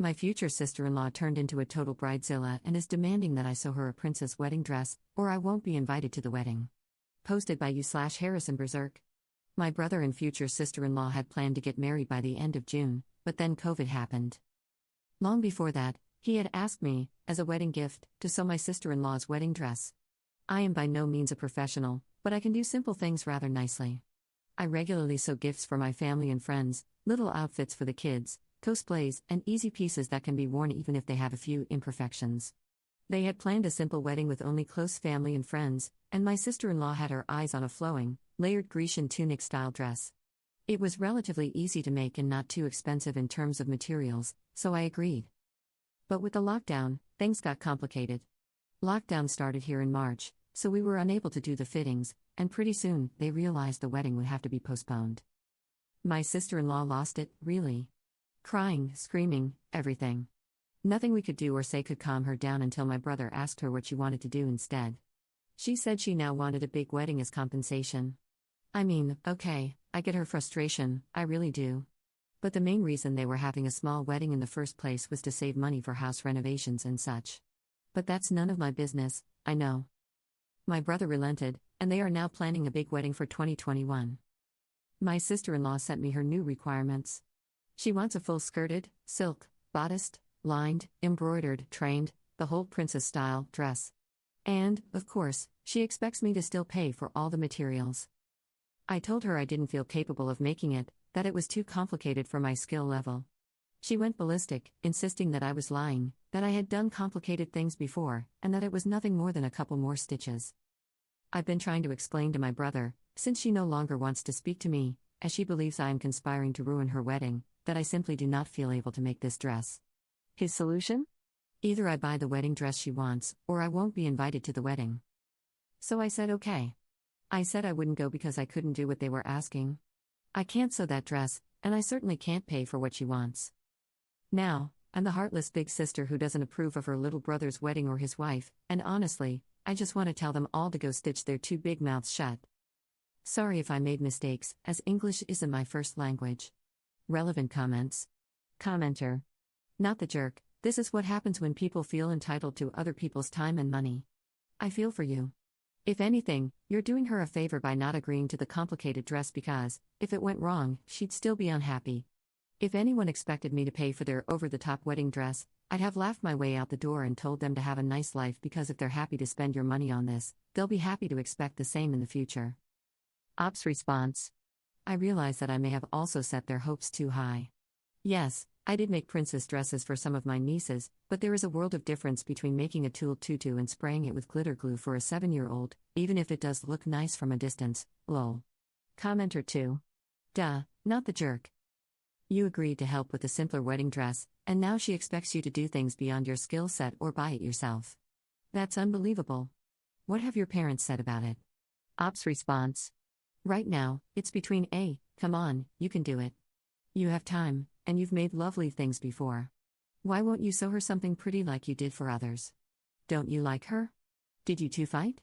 My future sister-in-law turned into a total bridezilla and is demanding that I sew her a princess wedding dress, or I won't be invited to the wedding. Posted by you/Harrison Berserk. My brother and future sister-in-law had planned to get married by the end of June, but then COVID happened. Long before that, he had asked me, as a wedding gift, to sew my sister-in-law's wedding dress. I am by no means a professional, but I can do simple things rather nicely. I regularly sew gifts for my family and friends, little outfits for the kids, cosplays, and easy pieces that can be worn even if they have a few imperfections. They had planned a simple wedding with only close family and friends, and my sister-in-law had her eyes on a flowing, layered Grecian tunic-style dress. It was relatively easy to make and not too expensive in terms of materials, so I agreed. But with the lockdown, things got complicated. Lockdown started here in March, so we were unable to do the fittings, and pretty soon, they realized the wedding would have to be postponed. My sister-in-law lost it, really. Crying, screaming, everything. Nothing we could do or say could calm her down until my brother asked her what she wanted to do instead. She said she now wanted a big wedding as compensation. I mean, okay, I get her frustration, I really do. But the main reason they were having a small wedding in the first place was to save money for house renovations and such. But that's none of my business, I know. My brother relented, and they are now planning a big wedding for 2021. My sister-in-law sent me her new requirements. She wants a full-skirted, silk, bodiced, lined, embroidered, trained, the whole princess-style dress. And, of course, she expects me to still pay for all the materials. I told her I didn't feel capable of making it, that it was too complicated for my skill level. She went ballistic, insisting that I was lying, that I had done complicated things before, and that it was nothing more than a couple more stitches. I've been trying to explain to my brother, since she no longer wants to speak to me, as she believes I am conspiring to ruin her wedding, that I simply do not feel able to make this dress. His solution? Either I buy the wedding dress she wants, or I won't be invited to the wedding. So I said okay. I said I wouldn't go because I couldn't do what they were asking. I can't sew that dress, and I certainly can't pay for what she wants. Now, I'm the heartless big sister who doesn't approve of her little brother's wedding or his wife, and honestly, I just want to tell them all to go stitch their two big mouths shut. Sorry if I made mistakes, as English isn't my first language. Relevant comments. Commenter. Not the jerk, this is what happens when people feel entitled to other people's time and money. I feel for you. If anything, you're doing her a favor by not agreeing to the complicated dress because, if it went wrong, she'd still be unhappy. If anyone expected me to pay for their over-the-top wedding dress, I'd have laughed my way out the door and told them to have a nice life because if they're happy to spend your money on this, they'll be happy to expect the same in the future. Ops response. I realize that I may have also set their hopes too high. Yes, I did make princess dresses for some of my nieces, but there is a world of difference between making a tulle tutu and spraying it with glitter glue for a 7-year-old, even if it does look nice from a distance, lol. Commenter 2. Duh, not the jerk. You agreed to help with a simpler wedding dress, and now she expects you to do things beyond your skill set or buy it yourself. That's unbelievable. What have your parents said about it? Ops response. Right now, it's between come on, you can do it. You have time, and you've made lovely things before. Why won't you sew her something pretty like you did for others? Don't you like her? Did you two fight?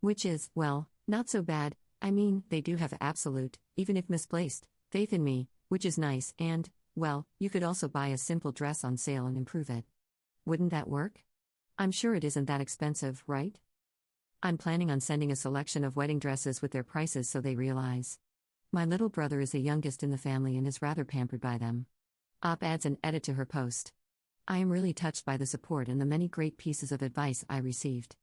Which is, well, not so bad, I mean, they do have absolute, even if misplaced, faith in me, which is nice, and, well, you could also buy a simple dress on sale and improve it. Wouldn't that work? I'm sure it isn't that expensive, right? I'm planning on sending a selection of wedding dresses with their prices so they realize. My little brother is the youngest in the family and is rather pampered by them. Op adds an edit to her post. I am really touched by the support and the many great pieces of advice I received.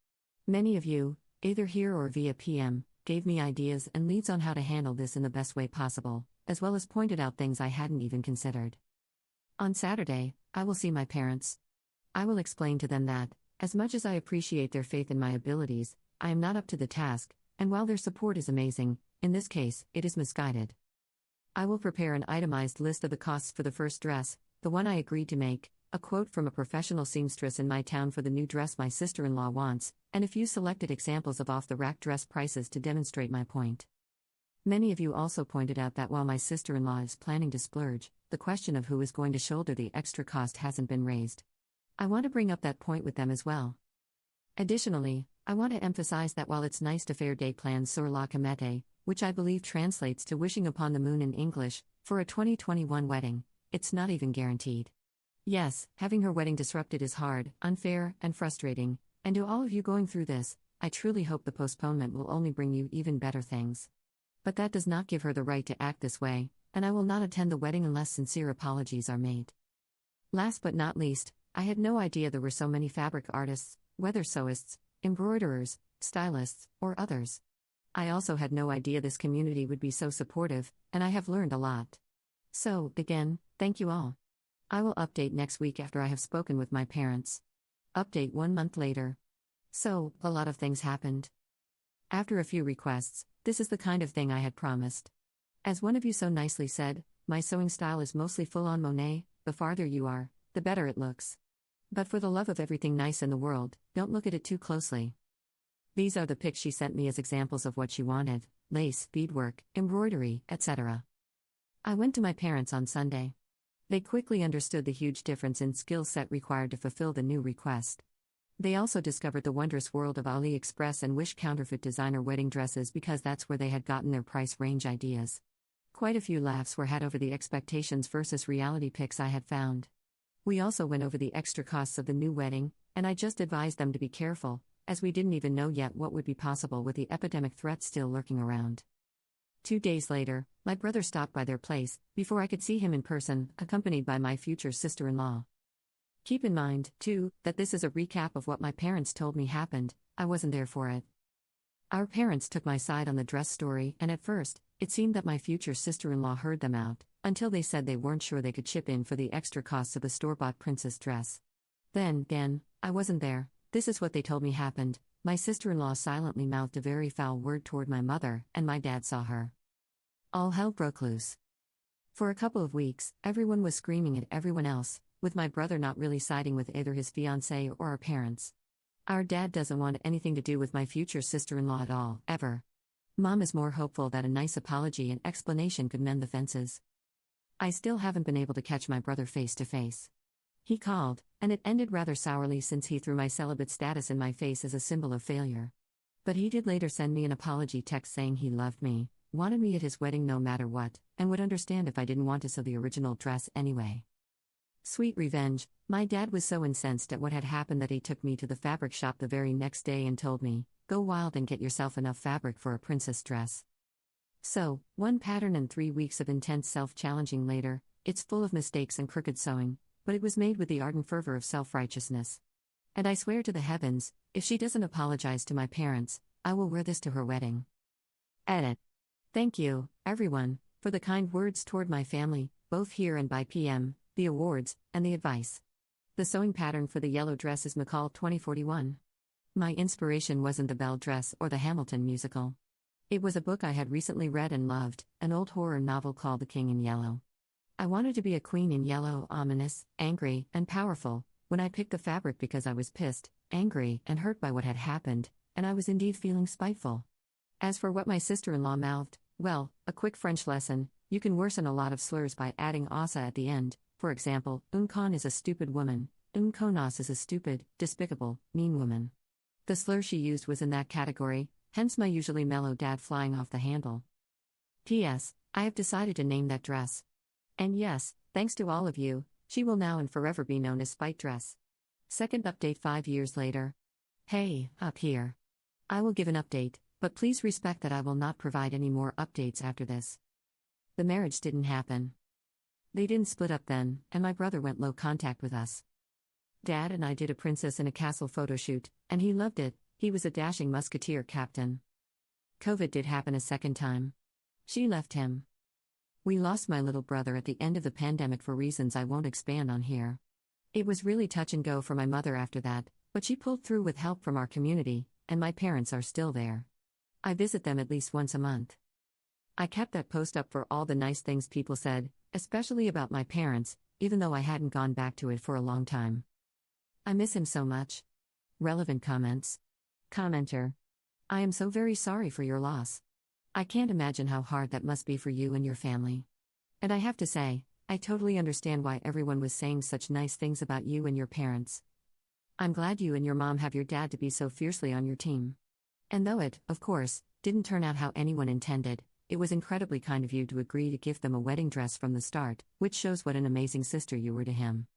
Many of you, either here or via PM, gave me ideas and leads on how to handle this in the best way possible, as well as pointed out things I hadn't even considered. On Saturday, I will see my parents. I will explain to them that, as much as I appreciate their faith in my abilities, I am not up to the task, and while their support is amazing, in this case, it is misguided. I will prepare an itemized list of the costs for the first dress, the one I agreed to make, a quote from a professional seamstress in my town for the new dress my sister-in-law wants, and a few selected examples of off-the-rack dress prices to demonstrate my point. Many of you also pointed out that while my sister-in-law is planning to splurge, the question of who is going to shoulder the extra cost hasn't been raised. I want to bring up that point with them as well. Additionally, I want to emphasize that while it's nice to faire des plans sur la comète, which I believe translates to wishing upon the moon in English, for a 2021 wedding, it's not even guaranteed. Yes, having her wedding disrupted is hard, unfair, and frustrating, and to all of you going through this, I truly hope the postponement will only bring you even better things. But that does not give her the right to act this way, and I will not attend the wedding unless sincere apologies are made. Last but not least, I had no idea there were so many fabric artists, weather sewists, embroiderers, stylists, or others. I also had no idea this community would be so supportive, and I have learned a lot. So, again, thank you all. I will update next week after I have spoken with my parents. Update 1 month later. So, a lot of things happened. After a few requests, this is the kind of thing I had promised. As one of you so nicely said, my sewing style is mostly full-on Monet, the farther you are, the better it looks. But for the love of everything nice in the world, don't look at it too closely. These are the pics she sent me as examples of what she wanted: lace, beadwork, embroidery, etc. I went to my parents on Sunday. They quickly understood the huge difference in skill set required to fulfill the new request. They also discovered the wondrous world of AliExpress and Wish counterfeit designer wedding dresses because that's where they had gotten their price range ideas. Quite a few laughs were had over the expectations versus reality pics I had found. We also went over the extra costs of the new wedding, and I just advised them to be careful, as we didn't even know yet what would be possible with the epidemic threat still lurking around. 2 days later, my brother stopped by their place, before I could see him in person, accompanied by my future sister-in-law. Keep in mind, too, that this is a recap of what my parents told me happened. I wasn't there for it. Our parents took my side on the dress story, and at first, it seemed that my future sister-in-law heard them out, until they said they weren't sure they could chip in for the extra costs of the store-bought princess dress. Then, again, I wasn't there. This is what they told me happened. My sister-in-law silently mouthed a very foul word toward my mother, and my dad saw her. All hell broke loose. For a couple of weeks, everyone was screaming at everyone else, with my brother not really siding with either his fiancée or our parents. Our dad doesn't want anything to do with my future sister-in-law at all, ever. Mom is more hopeful that a nice apology and explanation could mend the fences. I still haven't been able to catch my brother face to face. He called, and it ended rather sourly since he threw my celibate status in my face as a symbol of failure. But he did later send me an apology text saying he loved me, wanted me at his wedding no matter what, and would understand if I didn't want to sew the original dress anyway. Sweet revenge, my dad was so incensed at what had happened that he took me to the fabric shop the very next day and told me, "Go wild and get yourself enough fabric for a princess dress." So, 1 pattern and 3 weeks of intense self-challenging later, it's full of mistakes and crooked sewing, but it was made with the ardent fervor of self-righteousness. And I swear to the heavens, if she doesn't apologize to my parents, I will wear this to her wedding. Edit. Thank you, everyone, for the kind words toward my family, both here and by PM, the awards, and the advice. The sewing pattern for the yellow dress is McCall 2041. My inspiration wasn't the Belle dress or the Hamilton musical. It was a book I had recently read and loved, an old horror novel called The King in Yellow. I wanted to be a queen in yellow, ominous, angry, and powerful, when I picked the fabric because I was pissed, angry, and hurt by what had happened, and I was indeed feeling spiteful. As for what my sister-in-law mouthed, well, a quick French lesson: you can worsen a lot of slurs by adding asa at the end. For example, une con is a stupid woman, une connasse is a stupid, despicable, mean woman. The slur she used was in that category, hence my usually mellow dad flying off the handle. P.S. I have decided to name that dress. And yes, thanks to all of you, she will now and forever be known as Spite Dress. Second update 5 years later. Hey, up here. I will give an update, but please respect that I will not provide any more updates after this. The marriage didn't happen. They didn't split up then, and my brother went low contact with us. Dad and I did a princess in a castle photo shoot, and he loved it. He was a dashing musketeer captain. COVID did happen a second time. She left him. We lost my little brother at the end of the pandemic for reasons I won't expand on here. It was really touch and go for my mother after that, but she pulled through with help from our community, and my parents are still there. I visit them at least once a month. I kept that post up for all the nice things people said, especially about my parents, even though I hadn't gone back to it for a long time. I miss him so much. Relevant comments. Commenter. I am so very sorry for your loss. I can't imagine how hard that must be for you and your family. And I have to say, I totally understand why everyone was saying such nice things about you and your parents. I'm glad you and your mom have your dad to be so fiercely on your team. And though it, of course, didn't turn out how anyone intended, it was incredibly kind of you to agree to gift them a wedding dress from the start, which shows what an amazing sister you were to him.